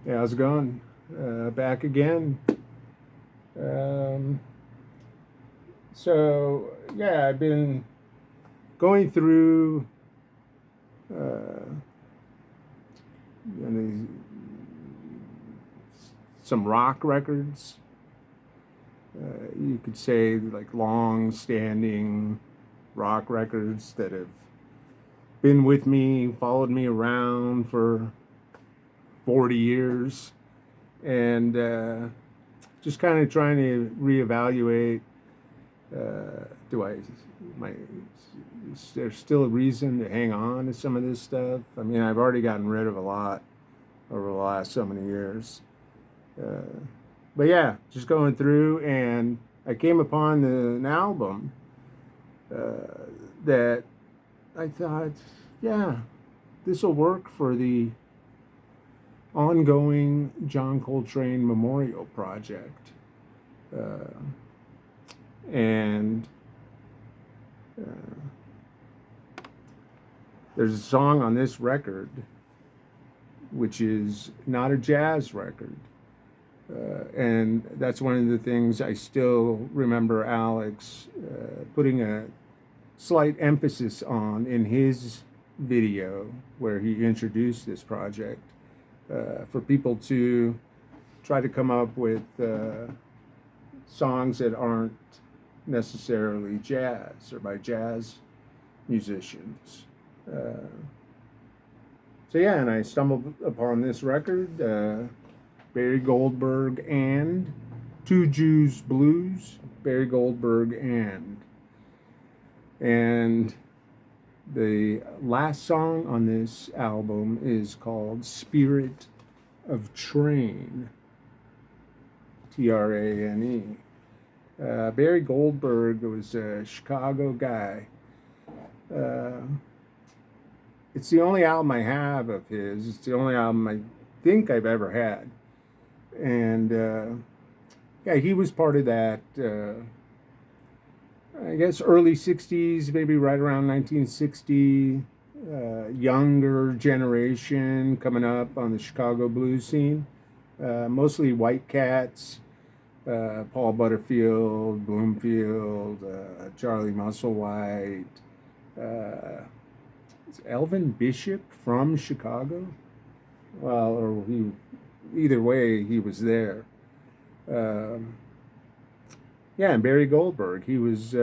Yeah, how's it going? Back again. Um, yeah, I've been going through uh, you know, some rock records. You could say like long-standing rock records that have been with me, followed me around for 40 years, and just kind of trying to reevaluate. Do I, my, is there still a reason to hang on to some of this stuff? I mean, I've already gotten rid of a lot over the last so many years. Uh, but yeah, just going through, and I came upon an album uh, that I thought, yeah, this will work for the ongoing John Coltrane Memorial Project. Uh, and uh, there's a song on this record which is not a jazz record. And that's one of the things I still remember Alex putting a slight emphasis on in his video where he introduced this project for people to try to come up with songs that aren't necessarily jazz or by jazz musicians. Uh, so yeah, and I stumbled upon this record, Barry Goldberg and Two Jews Blues, Barry Goldberg and the last song on this album is called Spirit of Train, Trane. Barry Goldberg was a Chicago guy. Uh, it's the only album I have of his. It's the only album I think I've ever had. And yeah, he was part of that, I guess, early 60s, maybe right around 1960, younger generation coming up on the Chicago blues scene. Mostly white cats, Paul Butterfield, Bloomfield, Charlie Musselwhite, uh, Elvin Bishop from Chicago. Well, or he, either way, he was there. Um, yeah, and Barry Goldberg, he was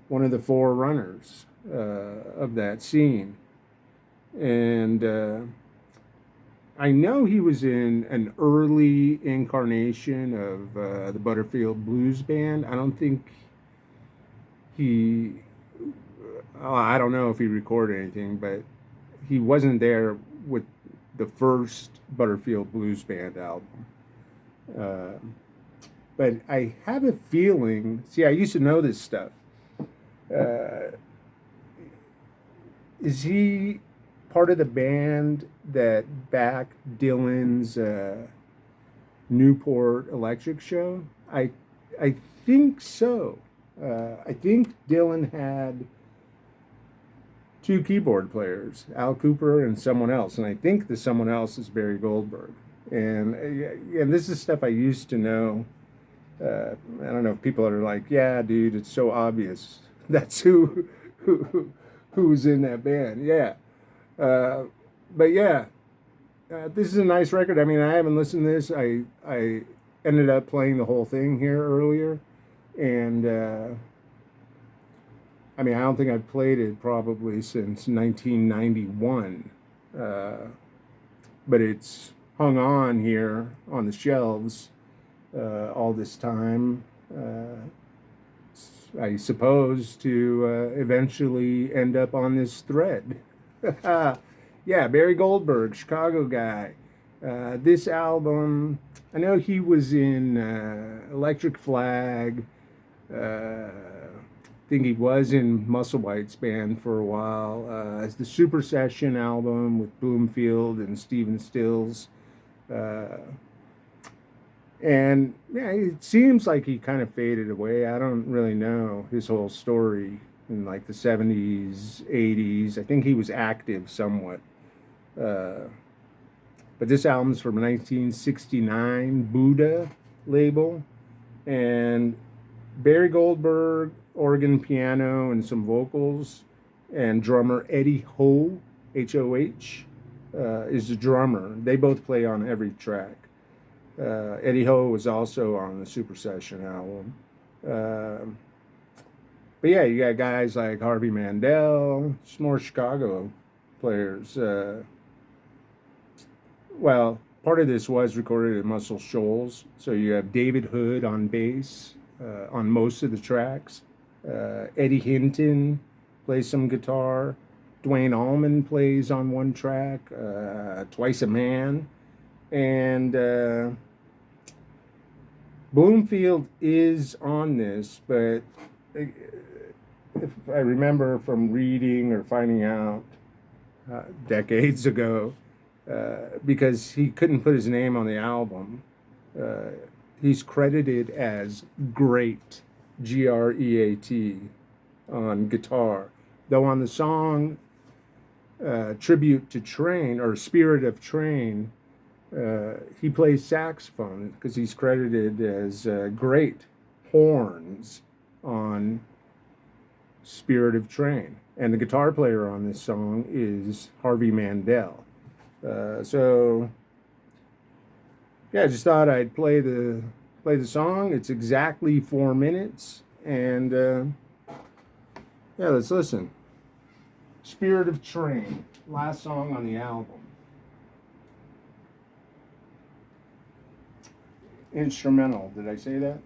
one of the forerunners of that scene. And I know he was in an early incarnation of the Butterfield Blues Band. I don't think he, I don't know if he recorded anything, but he wasn't there with the first Butterfield Blues Band album. Uh, but I have a feeling, see, I used to know this stuff. Uh, is he part of the band that backed Dylan's Newport Electric show? I think so. I think Dylan had two keyboard players, Al Cooper and someone else, and I think the someone else is Barry Goldberg. And this is stuff I used to know. I don't know if people are like, yeah, dude, it's so obvious. That's who who's in that band. Yeah, uh, but yeah, this is a nice record. I mean, I haven't listened to this. I ended up playing the whole thing here earlier, and I mean, I don't think I've played it probably since 1991, uh, but it's hung on here on the shelves all this time. I suppose to eventually end up on this thread. Yeah, Barry Goldberg, Chicago guy. This album, I know he was in Electric Flag. I think he was in Musselwhite's band for a while. It's the Super Session album with Bloomfield and Stephen Stills. Uh, and yeah, it seems like he kind of faded away. I don't really know his whole story in like the 70s, 80s. I think he was active somewhat. Uh, But this album's from 1969, Buddha label. And Barry Goldberg, organ, piano, and some vocals. And drummer Eddie Ho, H-O-H, is the drummer. They both play on every track. Eddie Ho was also on the Super Session album. But yeah, you got guys like Harvey Mandel, some more Chicago players. Well, part of this was recorded at Muscle Shoals. So you have David Hood on bass on most of the tracks. Eddie Hinton plays some guitar. Dwayne Allman plays on one track. Twice a Man. And Bloomfield is on this, but if I remember from reading or finding out decades ago, because he couldn't put his name on the album, he's credited as Great, Great, on guitar. Though on the song Tribute to Train, or Spirit of Train, he plays saxophone because he's credited as Great Horns on Spirit of Train. And the guitar player on this song is Harvey Mandel. So yeah, I just thought I'd play the song. It's exactly 4 minutes, and yeah, let's listen. Spirit of Train, last song on the album. Instrumental, did I say that?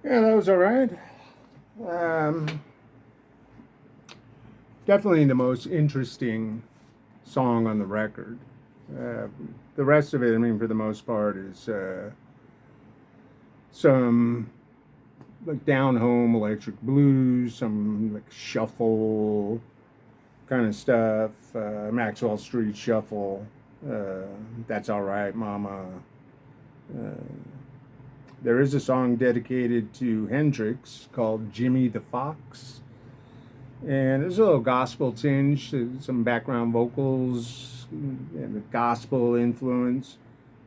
Yeah, that was all right. Um, Definitely the most interesting song on the record. Uh, the rest of it, I mean, for the most part, is some like down home electric blues, some like shuffle kind of stuff, Maxwell Street Shuffle. Uh, that's all right, Mama. Uh, there is a song dedicated to Hendrix called Jimmy the Fox. And there's a little gospel tinge, some background vocals, and the gospel influence.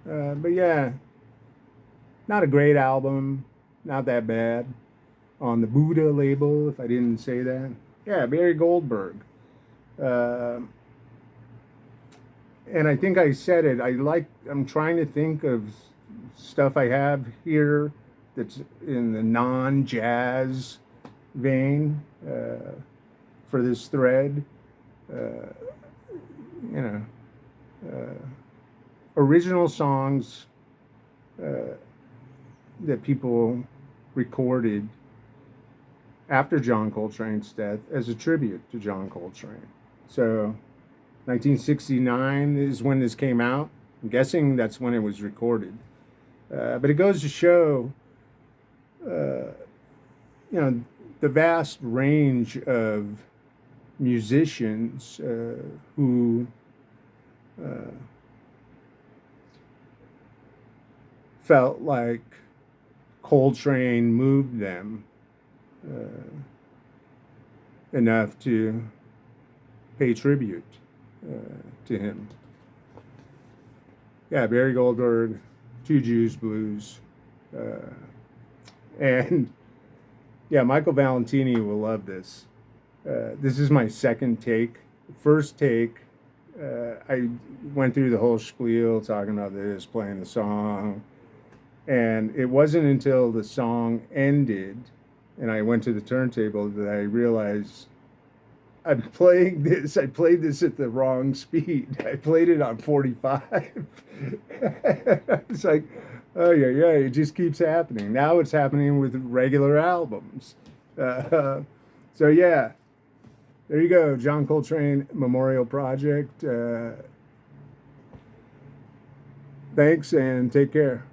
But yeah, not a great album, not that bad. On the Buddha label, if I didn't say that. Yeah, Barry Goldberg. Uh, and I think I said it. I'm trying to think of stuff I have here that's in the non jazz vein for this thread. Uh, you know, uh, original songs uh, that people recorded after John Coltrane's death as a tribute to John Coltrane. So 1969 is when this came out. I'm guessing that's when it was recorded. But it goes to show, uh, the vast range of musicians who uh, felt like Coltrane moved them uh, enough to pay tribute to him. Yeah, Barry Goldberg, Two Jews Blues, and yeah, Michael Valentini will love this. This is my second take. First take, I went through the whole spiel talking about this, playing the song, and it wasn't until the song ended and I went to the turntable that I realized I'm playing this. I played this at the wrong speed. I played it on 45. It's like, oh yeah, it just keeps happening. Now it's happening with regular albums. So yeah, there you go, John Coltrane Memorial Project. Thanks and take care.